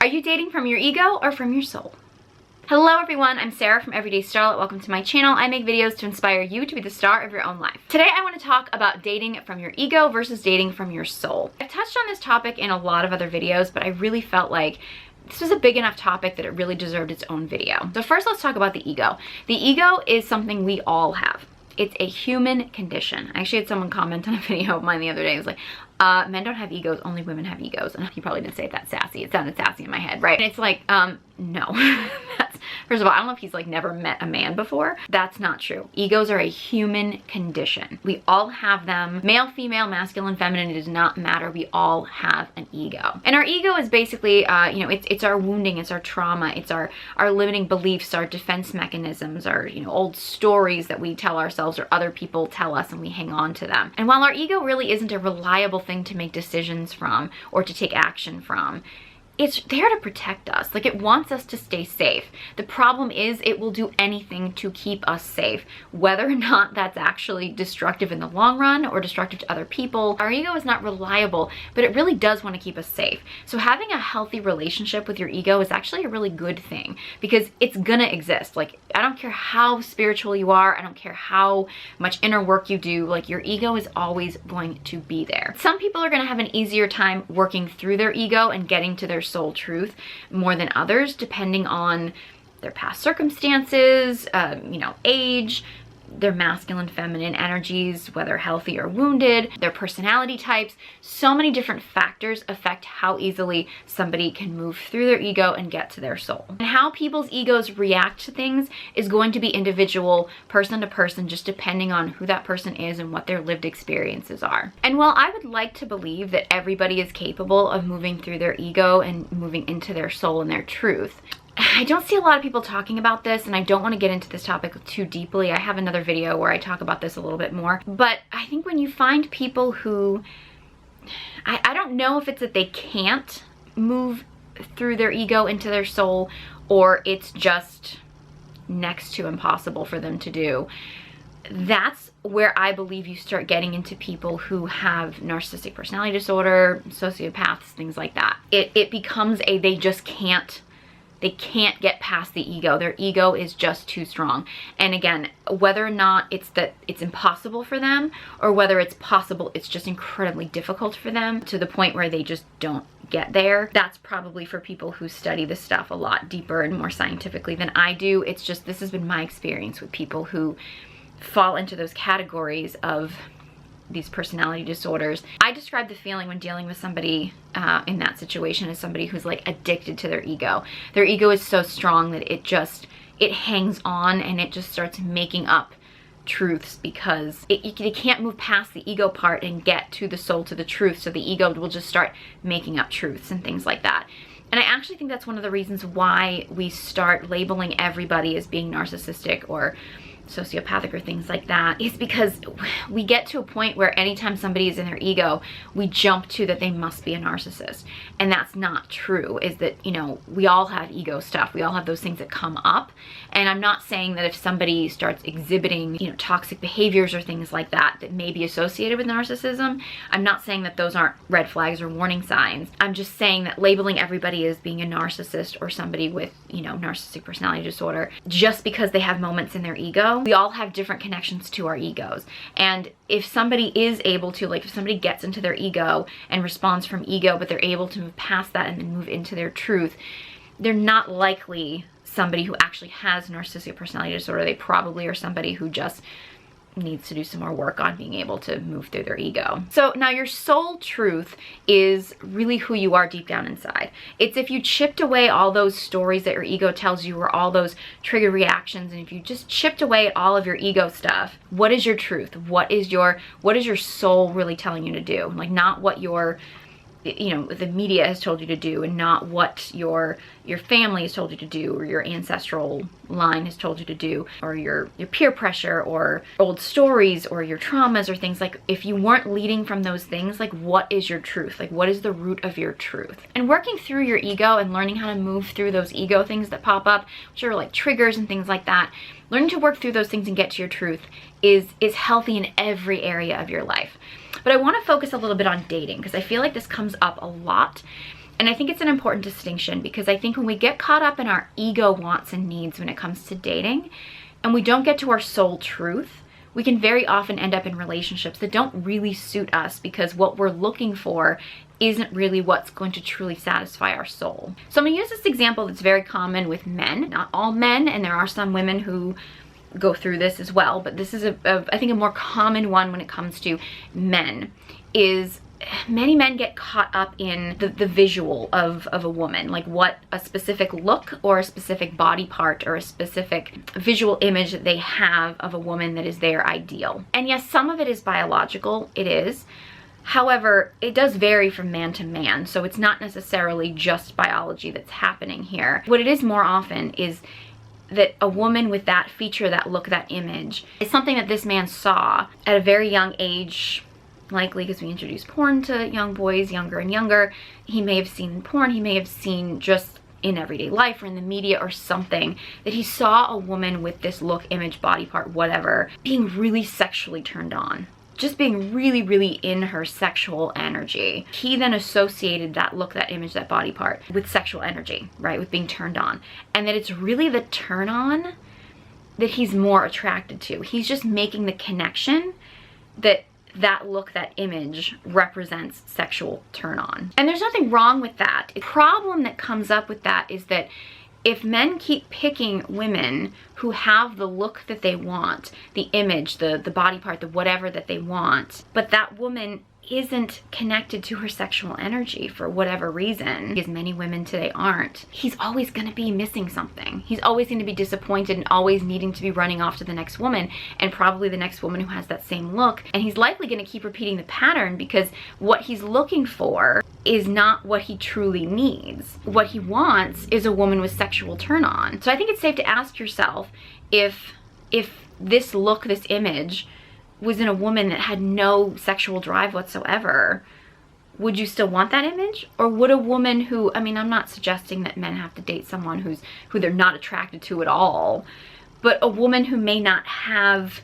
Are you dating from your ego or from your soul? Hello everyone, I'm Sarah from Everyday Starlet. Welcome to my channel. I make videos to inspire you to be the star of your own life. Today I want to talk about dating from your ego versus dating from your soul. I've touched on this topic in a lot of other videos, but I really felt like this was a big enough topic that it really deserved its own video. So first let's talk about the ego. The ego is something we all have. It's a human condition. I actually had someone comment on a video of mine the other day. It was like, men don't have egos, only women have egos. And he probably didn't say it that sassy. It sounded sassy in my head, right? And it's like, no. First of all, I don't know if he's like never met a man before. That's not true. Egos are a human condition. We all have them. Male, female, masculine, feminine, it does not matter. We all have an ego. And our ego is basically, it's our wounding, it's our trauma, it's our limiting beliefs, our defense mechanisms, our, old stories that we tell ourselves or other people tell us and we hang on to them. And while our ego really isn't a reliable thing to make decisions from or to take action from, it's there to protect us. Like, it wants us to stay safe. The problem is it will do anything to keep us safe, whether or not that's actually destructive in the long run or destructive to other people. Our ego is not reliable, but it really does want to keep us safe. So having a healthy relationship with your ego is actually a really good thing because it's gonna exist. Like, I don't care how spiritual you are, I don't care how much inner work you do, like, your ego is always going to be there. Some people are gonna have an easier time working through their ego and getting to their soul truth more than others, depending on their past circumstances, age, their masculine, feminine energies, whether healthy or wounded, their personality types. So many different factors affect how easily somebody can move through their ego and get to their soul. And how people's egos react to things is going to be individual, person to person, just depending on who that person is and what their lived experiences are. And while I would like to believe that everybody is capable of moving through their ego and moving into their soul and their truth, I don't see a lot of people talking about this, and I don't want to get into this topic too deeply. I have another video where I talk about this a little bit more. But I think when you find people who, I don't know if it's that they can't move through their ego into their soul, or it's just next to impossible for them to do. That's where I believe you start getting into people who have narcissistic personality disorder, sociopaths, things like that. It becomes they just can't. They can't get past the ego. Their ego is just too strong. And again, whether or not it's that it's impossible for them, or whether it's possible, it's just incredibly difficult for them to the point where they just don't get there. That's probably for people who study this stuff a lot deeper and more scientifically than I do. It's just, this has been my experience with people who fall into those categories of these personality disorders. I describe the feeling when dealing with somebody in that situation as somebody who's like addicted to their ego. Their ego is so strong that it hangs on and it just starts making up truths because it can't move past the ego part and get to the soul, to the truth. So the ego will just start making up truths and things like that. And I actually think that's one of the reasons why we start labeling everybody as being narcissistic or sociopathic or things like that, is because we get to a point where anytime somebody is in their ego, we jump to that they must be a narcissist. And that's not true. Is that, we all have ego stuff. We all have those things that come up. And I'm not saying that if somebody starts exhibiting, toxic behaviors or things like that that may be associated with narcissism, I'm not saying that those aren't red flags or warning signs. I'm just saying that labeling everybody as being a narcissist or somebody with, narcissistic personality disorder, just because they have moments in their ego, we all have different connections to our egos. And if somebody is able to, like, if somebody gets into their ego and responds from ego, but they're able to move past that and then move into their truth, they're not likely somebody who actually has narcissistic personality disorder. They probably are somebody who just needs to do some more work on being able to move through their ego. So now your soul truth is really who you are deep down inside. It's if you chipped away all those stories that your ego tells you or all those trigger reactions, and if you just chipped away all of your ego stuff, what is your truth? What is your soul really telling you to do? Like, not what your the media has told you to do, and not what your family has told you to do, or your ancestral line has told you to do, or your peer pressure, or old stories, or your traumas, or things like. If you weren't leading from those things, like, what is your truth? Like, what is the root of your truth? And working through your ego and learning how to move through those ego things that pop up, which are like triggers and things like that, learning to work through those things and get to your truth is healthy in every area of your life. But I want to focus a little bit on dating because I feel like this comes up a lot. And I think it's an important distinction, because I think when we get caught up in our ego wants and needs when it comes to dating, and we don't get to our soul truth, we can very often end up in relationships that don't really suit us, because what we're looking for isn't really what's going to truly satisfy our soul. So I'm gonna use this example that's very common with men. Not all men, and there are some women who go through this as well, but this is I think a more common one when it comes to men, is many men get caught up in the visual of a woman, like what a specific look or a specific body part or a specific visual image that they have of a woman that is their ideal. And yes, some of it is biological, it is. However, it does vary from man to man, so it's not necessarily just biology that's happening here. What it is more often is that a woman with that feature, that look, that image, is something that this man saw at a very young age, likely because we introduce porn to young boys younger and younger. He may have seen porn, he may have seen just in everyday life or in the media or something, that he saw a woman with this look, image, body part, whatever, being really sexually turned on. Just being really, really in her sexual energy. He then associated that look, that image, that body part with sexual energy, right? With being turned on. And that it's really the turn on that he's more attracted to. He's just making the connection that that look, that image represents sexual turn on. And there's nothing wrong with that. The problem that comes up with that is that if men keep picking women who have the look that they want, the image, the body part, the whatever that they want, but that woman isn't connected to her sexual energy for whatever reason, because many women today aren't, he's always going to be missing something. He's always going to be disappointed and always needing to be running off to the next woman, and probably the next woman who has that same look. And he's likely going to keep repeating the pattern, because what he's looking for is not what he truly needs. What he wants is a woman with sexual turn on. So I think it's safe to ask yourself, if this look, this image was in a woman that had no sexual drive whatsoever, would you still want that image? Or would a woman who, I mean, I'm not suggesting that men have to date someone who they're not attracted to at all, but a woman who may not have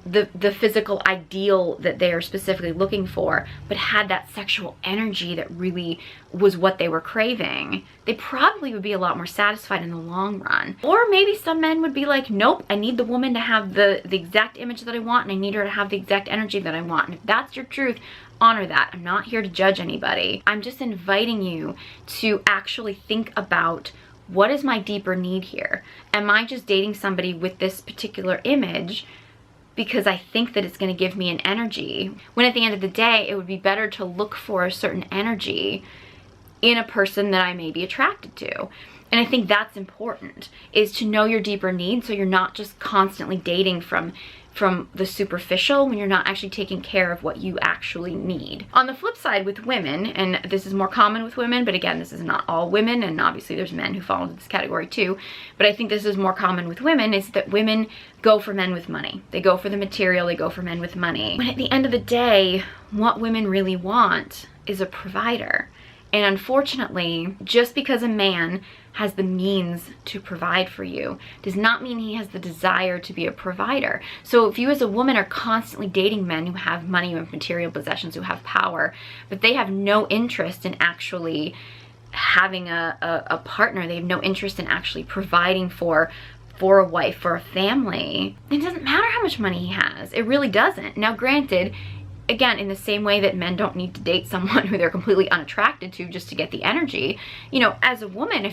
the physical ideal that they are specifically looking for, but had that sexual energy that really was what they were craving, they probably would be a lot more satisfied in the long run. Or maybe some men would be like, nope, I need the woman to have the exact image that I want, and I need her to have the exact energy that I want. And if that's your truth, honor that. I'm not here to judge anybody. I'm just inviting you to actually think about, what is my deeper need here? Am I just dating somebody with this particular image because I think that it's going to give me an energy, when at the end of the day, it would be better to look for a certain energy in a person that I may be attracted to? And I think that's important, is to know your deeper needs, so you're not just constantly dating from the superficial when you're not actually taking care of what you actually need. On the flip side with women, and this is more common with women, but again, this is not all women, and obviously there's men who fall into this category too, but I think this is more common with women, is that women go for men with money. They go for the material, they go for men with money. When at the end of the day, what women really want is a provider. And unfortunately, just because a man has the means to provide for you does not mean he has the desire to be a provider. So if you as a woman are constantly dating men who have money and material possessions, who have power, but they have no interest in actually having a partner, they have no interest in actually providing for a wife, for a family, it doesn't matter how much money he has. It really doesn't. Now granted, again, in the same way that men don't need to date someone who they're completely unattracted to just to get the energy, you know, as a woman,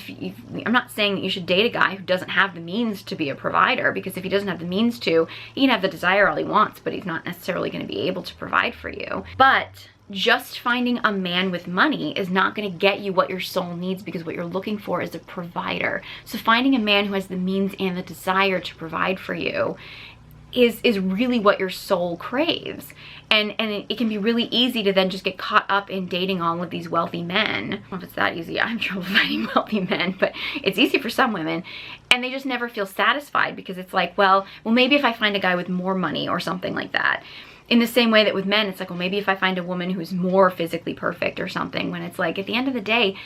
I'm not saying that you should date a guy who doesn't have the means to be a provider, because if he doesn't have the means to, he can have the desire all he wants, but he's not necessarily going to be able to provide for you. But just finding a man with money is not going to get you what your soul needs, because what you're looking for is a provider. So finding a man who has the means and the desire to provide for you is really what your soul craves. And it can be really easy to then just get caught up in dating all of these wealthy men. I don't know if it's that easy. I have trouble finding wealthy men, but it's easy for some women. And they just never feel satisfied, because it's like, well, maybe if I find a guy with more money or something like that. In the same way that with men, it's like, well, maybe if I find a woman who's more physically perfect or something, when it's like, at the end of the day,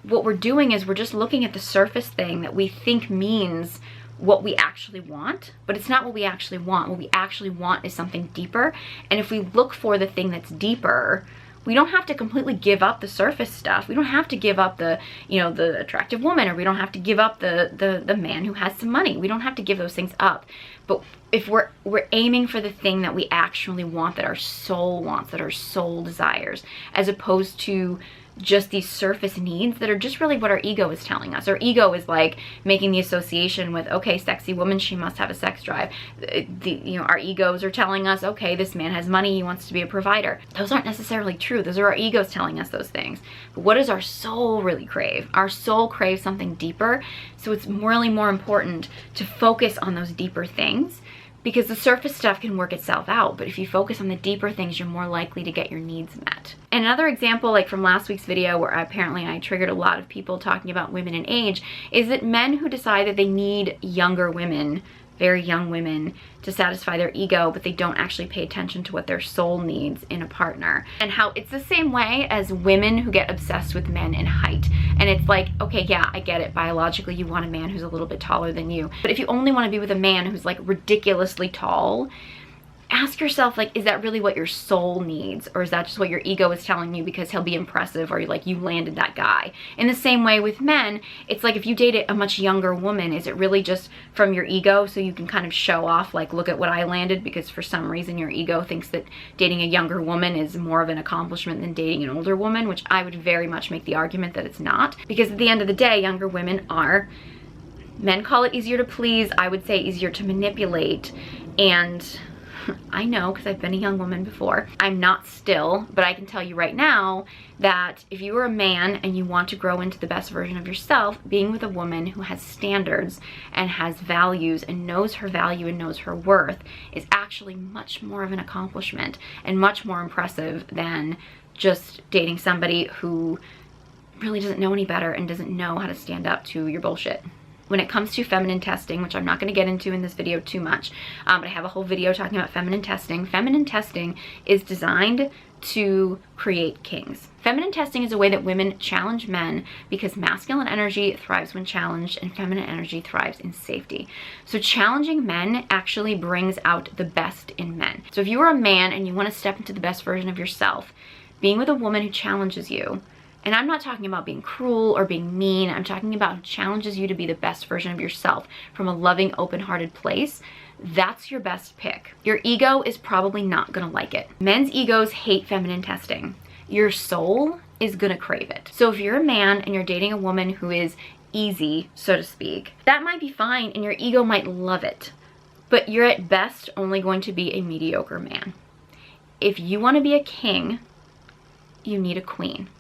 what we're doing is we're just looking at the surface thing that we think means what we actually want, but it's not what we actually want. What we actually want is something deeper. And if we look for the thing that's deeper, We don't have to completely give up the surface stuff. We don't have to give up the, you know, the attractive woman, or we don't have to give up the man who has some money. We don't have to give those things up. But if we're aiming for the thing that we actually want, that our soul wants, that our soul desires, as opposed to just these surface needs that are just really what our ego is telling us. Our ego is like making the association with, okay, sexy woman, she must have a sex drive. You know, our egos are telling us, okay, this man has money, he wants to be a provider. Those aren't necessarily true. Those are our egos telling us those things. But what does our soul really crave? Our soul craves something deeper. So it's really more important to focus on those deeper things, because the surface stuff can work itself out, but if you focus on the deeper things, you're more likely to get your needs met. And another example, like from last week's video, where apparently I triggered a lot of people talking about women in age, is that men who decide that they need younger women, very young women, to satisfy their ego, but they don't actually pay attention to what their soul needs in a partner. And how it's the same way as women who get obsessed with men in height. And it's like, okay, yeah, I get it. Biologically, you want a man who's a little bit taller than you. But if you only want to be with a man who's like ridiculously tall, ask yourself, like, is that really what your soul needs? Or is that just what your ego is telling you because he'll be impressive, or like you landed that guy? In the same way with men, it's like if you dated a much younger woman, is it really just from your ego so you can kind of show off, like, look at what I landed, because for some reason your ego thinks that dating a younger woman is more of an accomplishment than dating an older woman, which I would very much make the argument that it's not. Because at the end of the day, younger women are, men call it easier to please, I would say easier to manipulate. And I know, because I've been a young woman before. I'm not still, but I can tell you right now that if you are a man and you want to grow into the best version of yourself, being with a woman who has standards and has values and knows her value and knows her worth is actually much more of an accomplishment and much more impressive than just dating somebody who really doesn't know any better and doesn't know how to stand up to your bullshit. When it comes to feminine testing, which I'm not going to get into in this video too much, but I have a whole video talking about feminine testing. Feminine testing is designed to create kings. Feminine testing is a way that women challenge men, because masculine energy thrives when challenged and feminine energy thrives in safety. So challenging men actually brings out the best in men. So if you are a man and you want to step into the best version of yourself, being with a woman who challenges you, and I'm not talking about being cruel or being mean, I'm talking about who challenges you to be the best version of yourself from a loving, open-hearted place, that's your best pick. Your ego is probably not gonna like it. Men's egos hate feminine testing. Your soul is gonna crave it. So if you're a man and you're dating a woman who is easy, so to speak, that might be fine and your ego might love it, but you're at best only going to be a mediocre man. If you wanna be a king, you need a queen.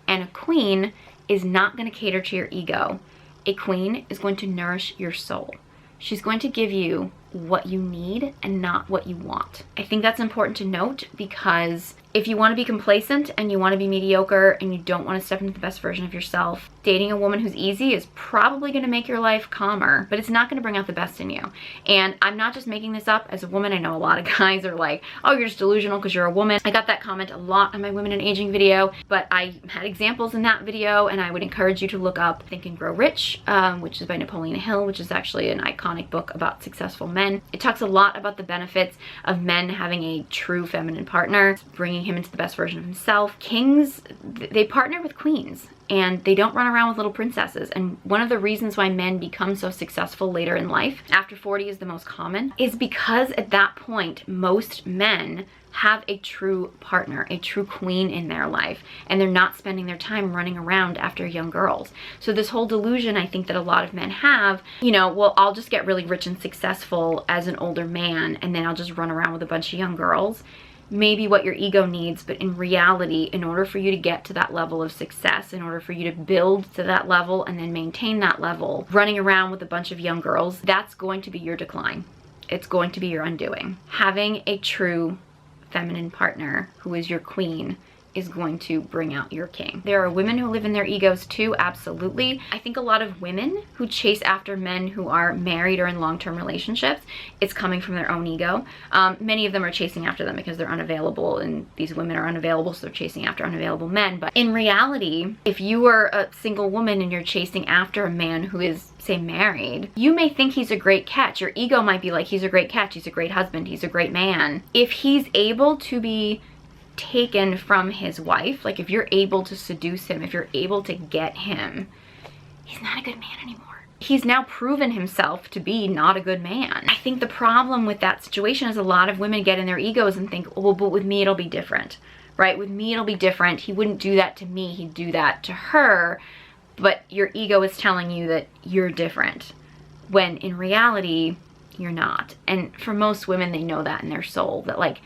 And a queen is not going to cater to your ego. A queen is going to nourish your soul. She's going to give you what you need and not what you want. I think that's important to note, because if you want to be complacent and you want to be mediocre and you don't want to step into the best version of yourself, dating a woman who's easy is probably going to make your life calmer, but it's not going to bring out the best in you. And I'm not just making this up as a woman. I know a lot of guys are like, oh, you're just delusional because you're a woman. I got that comment a lot on my women in aging video, but I had examples in that video, and I would encourage you to look up Think and Grow Rich, which is by Napoleon Hill, which is actually an iconic book about successful men. It talks a lot about the benefits of men having a true feminine partner, bringing him into the best version of himself. Kings, they partner with queens, and they don't run around with little princesses. And one of the reasons why men become so successful later in life, after 40 is the most common, is because at that point, most men have a true partner, a true queen in their life, and they're not spending their time running around after young girls. So this whole delusion, I think, that a lot of men have, you know, well, I'll just get really rich and successful as an older man, and then I'll just run around with a bunch of young girls. Maybe what your ego needs, but in reality, in order for you to get to that level of success, in order for you to build to that level and then maintain that level, running around with a bunch of young girls, that's going to be your decline. It's going to be your undoing. Having a true feminine partner who is your queen is going to bring out your king. There are women who live in their egos too, absolutely. I think a lot of women who chase after men who are married or in long-term relationships, it's coming from their own ego. Many of them are chasing after them because they're unavailable, and these women are unavailable, so they're chasing after unavailable men. But in reality, if you are a single woman and you're chasing after a man who is, say, married, you may think he's a great catch. Your ego might be like, he's a great catch, he's a great husband, he's a great man. If he's able to be taken from his wife, like if you're able to seduce him, if you're able to get him, he's not a good man anymore. He's now proven himself to be not a good man. I think the problem with that situation is a lot of women get in their egos and think, well, but with me it'll be different, right? With me it'll be different. He wouldn't do that to me, he'd do that to her. But your ego is telling you that you're different, when in reality, you're not. And for most women, they know that in their soul, that like,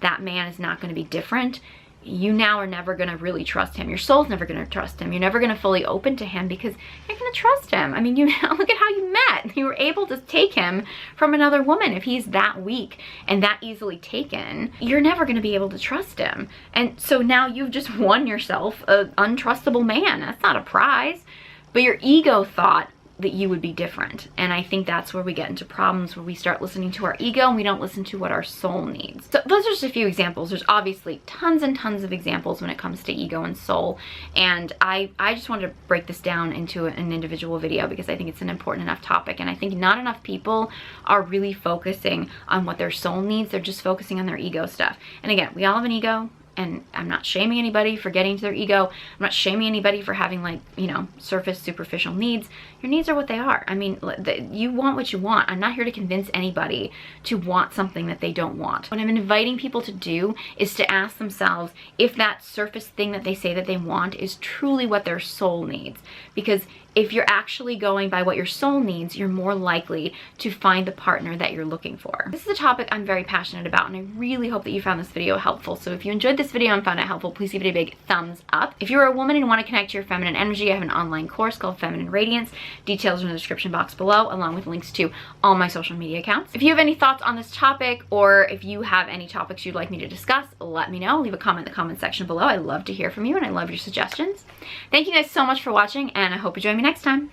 that man is not going to be different. You now are never going to really trust him. Your soul's never going to trust him. You're never going to fully open to him because you're going to trust him. I mean, you look at how you met. You were able to take him from another woman. If he's that weak and that easily taken, you're never going to be able to trust him. And so now you've just won yourself an untrustable man. That's not a prize. But your ego thought that you would be different. And I think that's where we get into problems, where we start listening to our ego and we don't listen to what our soul needs. So those are just a few examples. There's obviously tons and tons of examples when it comes to ego and soul. And I just wanted to break this down into an individual video because I think it's an important enough topic. And I think not enough people are really focusing on what their soul needs. They're just focusing on their ego stuff. And again, we all have an ego. And I'm not shaming anybody for getting to their ego. I'm not shaming anybody for having, like, you know, surface, superficial needs. Your needs are what they are. I mean, you want what you want. I'm not here to convince anybody to want something that they don't want. What I'm inviting people to do is to ask themselves if that surface thing that they say that they want is truly what their soul needs. Because if you're actually going by what your soul needs, you're more likely to find the partner that you're looking for. This is a topic I'm very passionate about, and I really hope that you found this video helpful. So if you enjoyed this video and found it helpful, please give it a big thumbs up. If you're a woman and want to connect to your feminine energy, I have an online course called Feminine Radiance. Details are in the description box below, along with links to all my social media accounts. If you have any thoughts on this topic, or if you have any topics you'd like me to discuss, let me know. Leave a comment in the comment section below. I love to hear from you, and I love your suggestions. Thank you guys so much for watching, and I hope you join me next time.